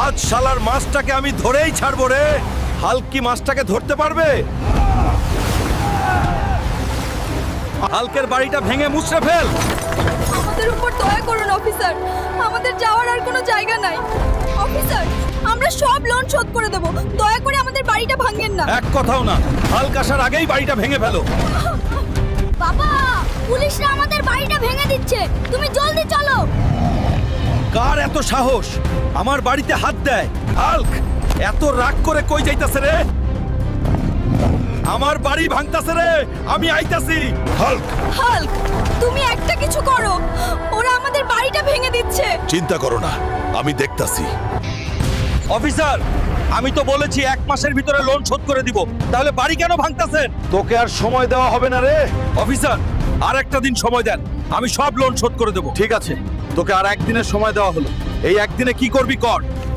আজ শালার মাছটাকে আমি ধরেই ছাড়বো রে। হাল্ক কি মাছটাকে ধরতে পারবে? হাল্কের বাড়িটা ভেঙে মুছড়ে ফেল। আমাদের উপর দয়া করুন অফিসার, আমাদের যাওয়ার আর কোনো জায়গা নাই। অফিসার, আমরা সব লোন শোধ করে দেব, দয়া করে আমাদের বাড়িটা ভাঙেন না। এক কথাও না, হাল্ক আসার আগেই বাড়িটা ভেঙে ফেলো। বাবা, পুলিশরা আমাদের বাড়িটা ভেঙে দিচ্ছে, তুমি জলদি চলো। কার এত সাহস আমার বাড়িতে হাত দেয়? হাল্ক এত রাগ করে কই যাইতাছে রে? আমার বাড়ি ভাঙতাছে রে, আমি আইতাছি। হাল্ক হাল্ক, তুমি একটা কিছু করো, ওরা আমাদের বাড়িটা ভেঙে দিচ্ছে। চিন্তা করো না, আমি দেখতাছি। অফিসার, আমি তো বলেছি 1 মাসের ভিতরে লোন শোধ করে দিব, তাহলে বাড়ি কেন ভাঙতাছেন? তোকে আর সময় দেওয়া হবে না রে। অফিসার, আর একটা দিন সময় দেন, আমি সব লোন শোধ করে দেব। ঠিক আছে, তোকে আর একদিনের সময় দেওয়া হলো, এই একদিনে কি করবি কর।